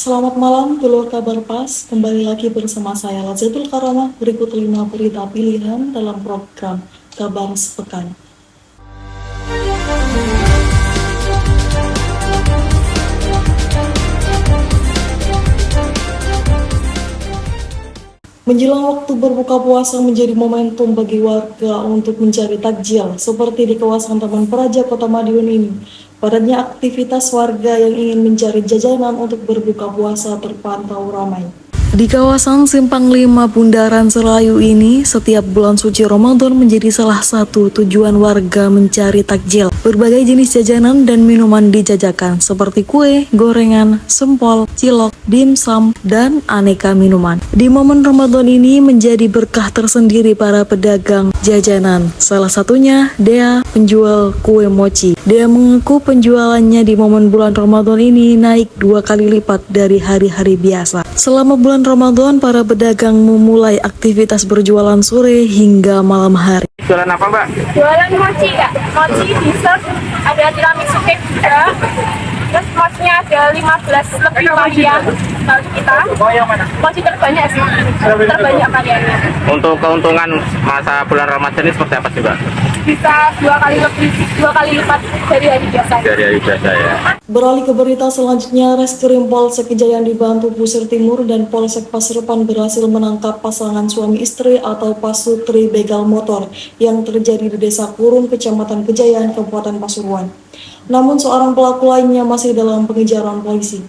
Selamat malam, Telur Kabar Pas. Kembali lagi bersama saya Lazatul Karamah. Berikut 5 berita pilihan dalam program Kabar Sepekan. Menjelang waktu berbuka puasa menjadi momentum bagi warga untuk mencari takjil, seperti di kawasan Taman Praja Kota Madiun ini. Padatnya aktivitas warga yang ingin mencari jajanan untuk berbuka puasa terpantau ramai. Di kawasan Simpang 5 Bundaran Serayu ini, setiap bulan suci Ramadan menjadi salah satu tujuan warga mencari takjil. Berbagai jenis jajanan dan minuman dijajakan seperti kue, gorengan, sempol, cilok, dimsum, dan aneka minuman. Di momen Ramadan ini menjadi berkah tersendiri para pedagang jajanan. Salah satunya Dea, penjual kue mochi. Dea mengaku penjualannya di momen bulan Ramadan ini naik 2 kali lipat dari hari-hari biasa. Selama bulan Ramadan, para pedagang memulai aktivitas berjualan sore hingga malam hari. Jualan apa, Mbak? Jualan mochi, Kak. Mochi, dessert, ada tiramisu cake juga. Terus mochinya ada 15 lebih varian kalau kita. Oh, yang mana? Mochi terbanyak sih. Terbanyak variannya. Untuk keuntungan masa bulan Ramadan ini seperti apa sih, Mbak? Bisa 2 kali lipat dari hari biasa. Dari hari biasa ya. Beralih ke berita selanjutnya, Reskrim Polsek Kejayaan dibantu Pusir Timur dan Polsek Pasuruan berhasil menangkap pasangan suami istri atau pasutri begal motor yang terjadi di Desa Kurung, Kecamatan Kejayaan, Kabupaten Pasuruan. Namun seorang pelaku lainnya masih dalam pengejaran polisi.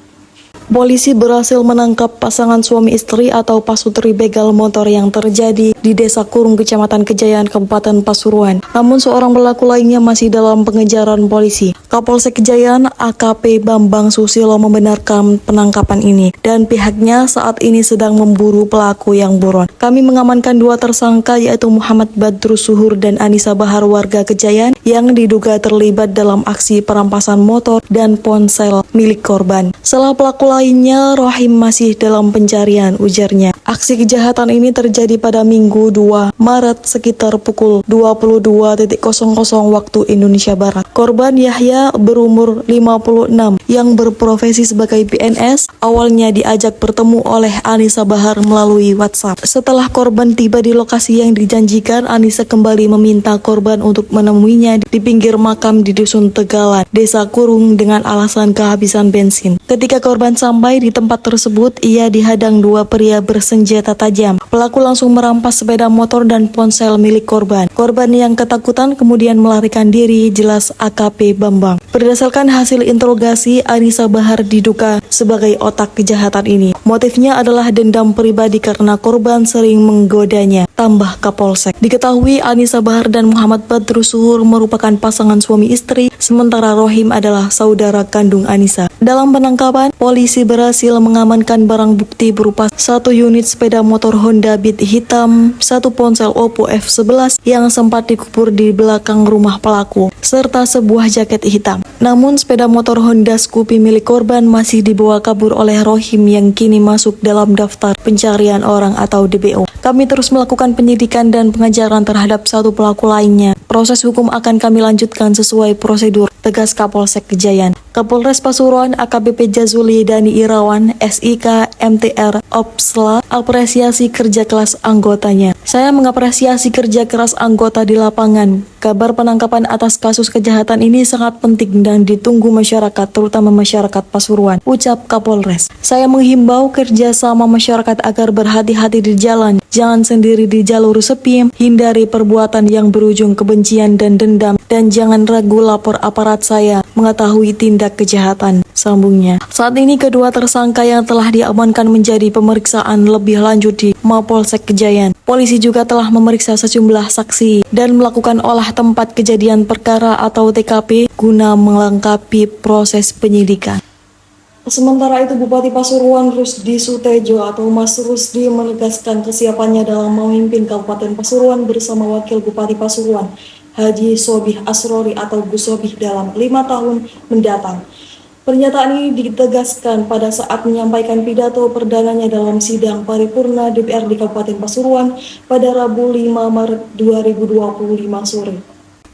Polisi berhasil menangkap pasangan suami istri atau pasutri begal motor yang terjadi di Desa Kurung, Kecamatan Kejayaan, Kabupaten Pasuruan. Namun seorang pelaku lainnya masih dalam pengejaran polisi. Kapolsek Kejayaan AKP Bambang Susilo membenarkan penangkapan ini dan pihaknya saat ini sedang memburu pelaku yang buron. Kami mengamankan 2 tersangka yaitu Muhammad Badrus Suhur dan Anissa Bahar warga Kejayaan yang diduga terlibat dalam aksi perampasan motor dan ponsel milik korban. Setelah pelaku lainnya, Rohim masih dalam pencarian, ujarnya. Aksi kejahatan ini terjadi pada Minggu 2 Maret sekitar pukul 22.00 waktu Indonesia Barat. Korban Yahya berumur 56 yang berprofesi sebagai PNS awalnya diajak bertemu oleh Anissa Bahar melalui WhatsApp. Setelah korban tiba di lokasi yang dijanjikan, Anissa kembali meminta korban untuk menemuinya di pinggir makam di Dusun Tegalan, Desa Kurung dengan alasan kehabisan bensin. Ketika korban sampai di tempat tersebut, ia dihadang 2 pria bersenjata tajam. Pelaku langsung merampas sepeda motor dan ponsel milik korban. Korban yang ketakutan kemudian melarikan diri, jelas AKP Bambang. Berdasarkan hasil interogasi, Anissa Bahar diduga sebagai otak kejahatan ini. Motifnya adalah dendam pribadi karena korban sering menggodanya, tambah Kapolsek. Diketahui Anissa Bahar dan Muhammad Badrus Suhur merupakan pasangan suami istri, sementara Rohim adalah saudara kandung Anissa. Dalam penangkapan, polisi berhasil mengamankan barang bukti berupa 1 unit sepeda motor Honda Beat hitam, 1 ponsel Oppo F11 yang sempat dikubur di belakang rumah pelaku, serta sebuah jaket hitam. Namun sepeda motor Honda Scoopy milik korban masih dibawa kabur oleh Rohim yang kini masuk dalam daftar pencarian orang atau DPO. Kami terus melakukan penyidikan dan pengejaran terhadap 1 pelaku lainnya. Proses hukum akan kami lanjutkan sesuai prosedur, tegas Kapolsek Kejayaan. Kapolres Pasuruan AKBP Jazuli Dani Irawan, SIK MTR Opsla, apresiasi kerja keras anggotanya. Saya mengapresiasi kerja keras anggota di lapangan. Kabar penangkapan atas kasus kejahatan ini sangat penting dan ditunggu masyarakat, terutama masyarakat Pasuruan, ucap Kapolres. Saya menghimbau kerjasama masyarakat agar berhati-hati di jalan, jangan sendiri di jalur sepi, hindari perbuatan yang berujung kebencian dan dendam, dan jangan ragu lapor aparat saya mengetahui tindak kejahatan, sambungnya. Saat ini kedua tersangka yang telah diamankan menjadi pemeriksaan lebih lanjut di Mapolsek Kejayaan. Polisi juga telah memeriksa sejumlah saksi dan melakukan olah tempat kejadian perkara atau TKP guna melengkapi proses penyidikan. Sementara itu, Bupati Pasuruan Rusdi Sutejo atau Mas Rusdi menegaskan kesiapannya dalam memimpin Kabupaten Pasuruan bersama Wakil Bupati Pasuruan, Haji Sobih Asrori atau Gus Sobih dalam 5 tahun mendatang. Pernyataan ini ditegaskan pada saat menyampaikan pidato perdananya dalam sidang paripurna DPRD Kabupaten Pasuruan pada Rabu 5 Maret 2025 sore.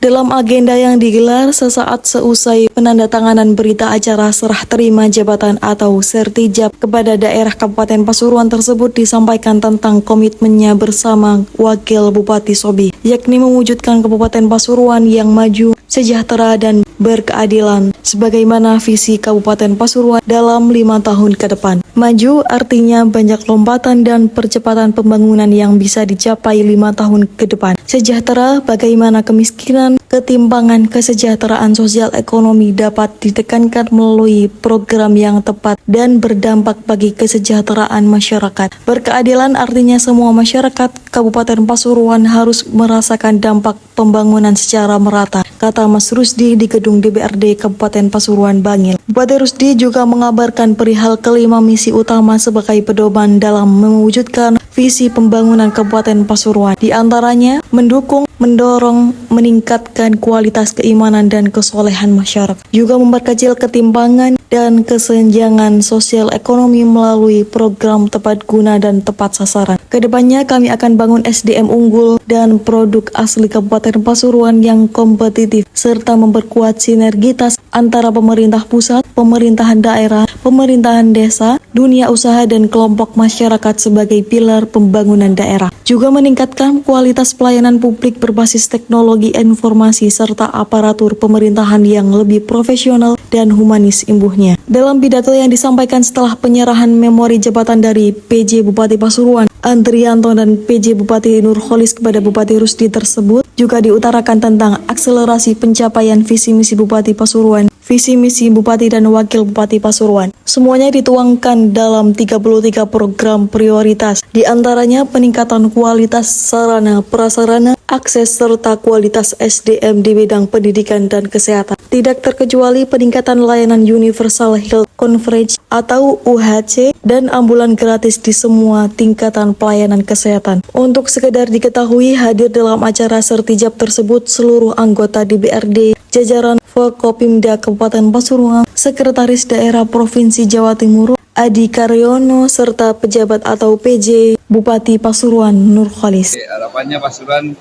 Dalam agenda yang digelar sesaat seusai penandatanganan berita acara serah terima jabatan atau sertijab kepada daerah Kabupaten Pasuruan tersebut disampaikan tentang komitmennya bersama Wakil Bupati Sobi, yakni mewujudkan Kabupaten Pasuruan yang maju, sejahtera dan berkeadilan sebagaimana visi Kabupaten Pasuruan dalam 5 tahun ke depan. Maju artinya banyak lompatan dan percepatan pembangunan yang bisa dicapai 5 tahun ke depan. Sejahtera bagaimana kemiskinan, ketimpangan kesejahteraan sosial ekonomi dapat ditekankan melalui program yang tepat dan berdampak bagi kesejahteraan masyarakat. Berkeadilan artinya semua masyarakat Kabupaten Pasuruan harus merasakan dampak pembangunan secara merata, kata Mas Rusdi di gedung DPRD Kabupaten Pasuruan Bangil. Bupati Rusdi juga mengabarkan perihal kelima misi utama sebagai pedoman dalam mewujudkan visi pembangunan Kabupaten Pasuruan. Di antaranya mendukung, mendorong, meningkatkan kualitas keimanan dan kesolehan masyarakat. Juga memperkecil ketimpangan dan kesenjangan sosial ekonomi melalui program tepat guna dan tepat sasaran. Kedepannya kami akan bangun SDM unggul dan produk asli Kabupaten Pasuruan yang kompetitif, serta memperkuat sinergitas antara pemerintah pusat, pemerintahan daerah, pemerintahan desa, dunia usaha dan kelompok masyarakat sebagai pilar pembangunan daerah. Juga meningkatkan kualitas pelayanan publik berbasis teknologi informasi serta aparatur pemerintahan yang lebih profesional dan humanis imbuhnya. Dalam pidato yang disampaikan setelah penyerahan memori jabatan dari PJ Bupati Pasuruan, Andrianto dan PJ Bupati Nurholis kepada Bupati Rusdi tersebut juga diutarakan tentang akselerasi pencapaian visi misi Bupati Pasuruan, visi misi Bupati dan Wakil Bupati Pasuruan. Semuanya dituangkan dalam 33 program prioritas, di antaranya peningkatan kualitas sarana prasarana, akses serta kualitas SDM di bidang pendidikan dan kesehatan. Tidak terkecuali peningkatan layanan Universal Health Coverage atau UHC dan ambulan gratis di semua tingkatan pelayanan kesehatan. Untuk sekedar diketahui, hadir dalam acara sertijab tersebut seluruh anggota DPRD, jajaran Forkopimda Kabupaten Pasuruan, Sekretaris Daerah Provinsi Jawa Timur, Adi Karyono, serta pejabat atau PJ Bupati Pasuruan Nurholis. Harapannya Pasuruan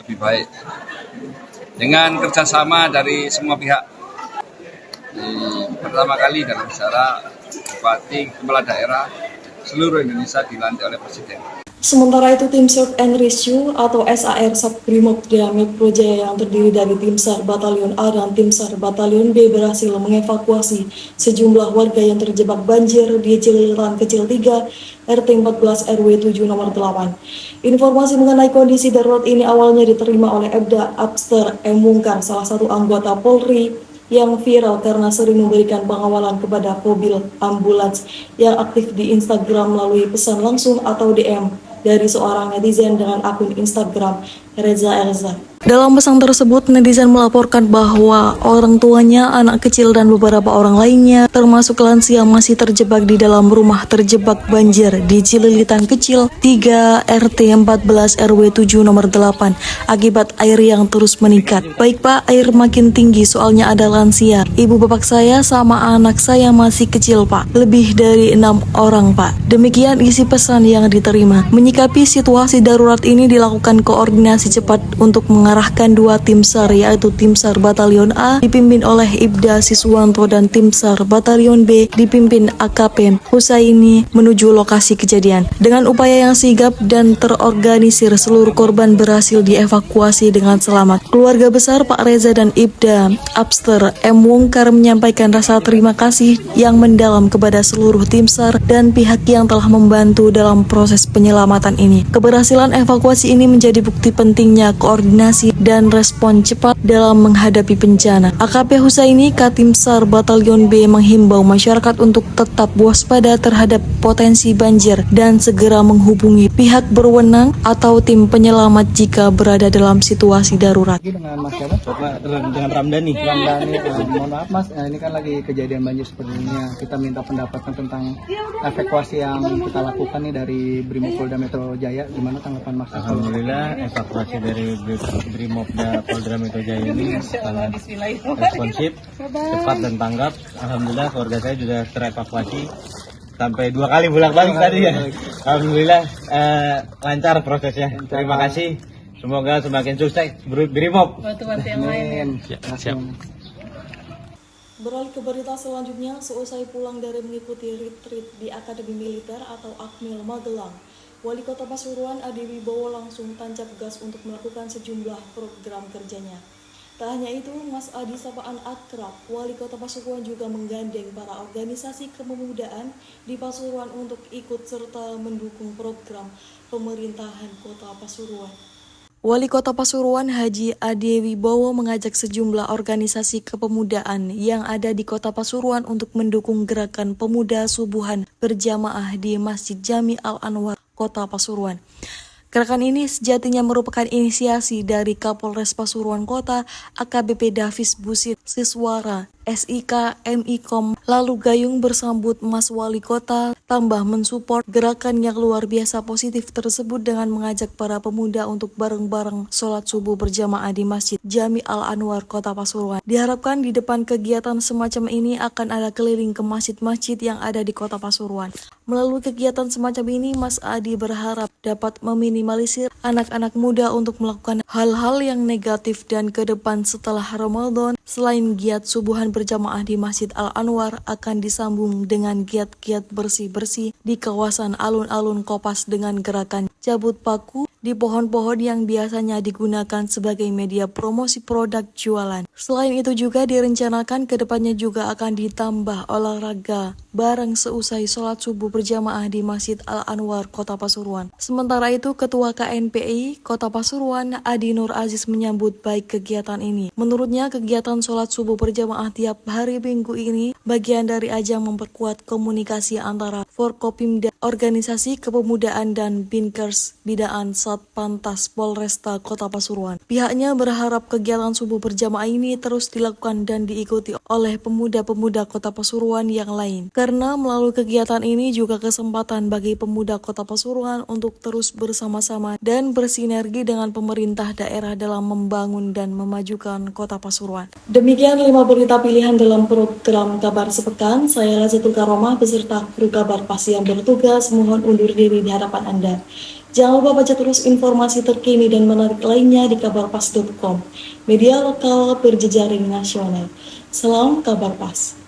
lebih baik dengan kerjasama dari semua pihak. Pertama kali dalam sejarah Bupati Kepala Daerah seluruh Indonesia dilantik oleh Presiden. Sementara itu, Tim Search and Rescue atau SAR Sabrimob Metro Jaya yang terdiri dari Tim SAR Batalion A dan Tim SAR Batalion B berhasil mengevakuasi sejumlah warga yang terjebak banjir di Cililitan Kecil 3, RT 14 RW 7 nomor 8. Informasi mengenai kondisi darurat ini awalnya diterima oleh Ebda Abster M. Mungkar, salah satu anggota Polri yang viral karena sering memberikan pengawalan kepada mobil ambulans yang aktif di Instagram melalui pesan langsung atau DM dari seorang netizen dengan akun Instagram Reza Elza. Dalam pesan tersebut, netizen melaporkan bahwa orang tuanya, anak kecil, dan beberapa orang lainnya, termasuk lansia, masih terjebak di dalam rumah terjebak banjir di Cililitan Kecil 3 RT 14 RW 7 nomor 8 akibat air yang terus meningkat. Baik Pak, air makin tinggi soalnya ada lansia. Ibu bapak saya sama anak saya masih kecil Pak. Lebih dari 6 orang Pak. Demikian isi pesan yang diterima. Menyikapi situasi darurat ini dilakukan koordinasi cepat untuk mengarahkan 2 tim SAR, yaitu tim SAR Batalion A dipimpin oleh Ibda Siswanto dan tim SAR Batalion B dipimpin AKP Husaini menuju lokasi kejadian. Dengan upaya yang sigap dan terorganisir, seluruh korban berhasil dievakuasi dengan selamat. Keluarga besar Pak Reza dan Ibda Abster M. Wongkar menyampaikan rasa terima kasih yang mendalam kepada seluruh tim SAR dan pihak yang telah membantu dalam proses penyelamatan ini. Keberhasilan evakuasi ini menjadi bukti pentingnya koordinasi dan respon cepat dalam menghadapi bencana. AKP Husaini, Katim SAR Batalion B menghimbau masyarakat untuk tetap waspada terhadap potensi banjir dan segera menghubungi pihak berwenang atau tim penyelamat jika berada dalam situasi darurat. Dengan Mas siapa? Dengan Ramdhani. Mohon maaf Mas, ini kan lagi kejadian banjir seperti ini. Kita minta pendapatnya tentang evakuasi yang kita lakukan nih dari Brimopolda Metro Jaya. Gimana tanggapan Mas? Alhamdulillah evakuasi dari Brimopolda Polda Metro Jaya ini sangat responsif, cepat dan tanggap. Alhamdulillah keluarga saya juga terevakuasi sampai 2 kali bolak-balik tadi ya. Alhamdulillah lancar prosesnya. Terima kasih Semoga semakin sukses Brimob. Amin. Siap. Beralih ke berita selanjutnya, seusai pulang dari mengikuti retreat di Akademi Militer atau Akmil Magelang, Wali Kota Pasuruan Adi Wibowo langsung tancap gas untuk melakukan sejumlah program kerjanya. Tak hanya itu, Mas Adi sapaan akrab, Wali Kota Pasuruan juga menggandeng para organisasi kepemudaan di Pasuruan untuk ikut serta mendukung program pemerintahan Kota Pasuruan. Wali Kota Pasuruan Haji Adi Wibowo mengajak sejumlah organisasi kepemudaan yang ada di Kota Pasuruan untuk mendukung gerakan pemuda subuhan berjamaah di Masjid Jami Al-Anwar, Kota Pasuruan. Gerakan ini sejatinya merupakan inisiasi dari Kapolres Pasuruan Kota AKBP Davis Busit Siswara SIK MIKOM lalu gayung bersambut Mas Wali Kota tambah mensupport gerakan yang luar biasa positif tersebut dengan mengajak para pemuda untuk bareng-bareng sholat subuh berjamaah di Masjid Jami Al-Anwar Kota Pasuruan. Diharapkan di depan kegiatan semacam ini akan ada keliling ke masjid-masjid yang ada di Kota Pasuruan. Melalui kegiatan semacam ini, Mas Adi berharap dapat meminimalisir anak-anak muda untuk melakukan hal-hal yang negatif dan ke depan setelah Ramadan, selain giat subuhan berjamaah di Masjid Al-Anwar akan disambung dengan giat-giat bersih-bersih di kawasan alun-alun Kopas dengan gerakan cabut paku di pohon-pohon yang biasanya digunakan sebagai media promosi produk jualan. Selain itu juga direncanakan kedepannya juga akan ditambah olahraga bareng seusai sholat subuh berjamaah di Masjid Al-Anwar Kota Pasuruan. Sementara itu Ketua KNPI Kota Pasuruan Adi Nur Aziz menyambut baik kegiatan ini. Menurutnya kegiatan sholat subuh berjamaah tiap hari Minggu ini bagian dari ajang memperkuat komunikasi antara Forkopimda, organisasi kepemudaan dan Binkers Bidaan Satpantas Polresta Kota Pasuruan. Pihaknya berharap kegiatan subuh berjamaah ini terus dilakukan dan diikuti oleh pemuda-pemuda Kota Pasuruan yang lain. Karena melalui kegiatan ini juga kesempatan bagi pemuda Kota Pasuruan untuk terus bersama-sama dan bersinergi dengan pemerintah daerah dalam membangun dan memajukan Kota Pasuruan. Demikian 5 berita pilihan dalam program Kabar Sepekan. Saya Lazatul Karomah beserta kru Kabar Pas yang bertugas mohon undur diri di hadapan Anda. Jangan lupa baca terus informasi terkini dan menarik lainnya di kabarpas.com, media lokal berjejaring nasional. Salam Kabar Pas.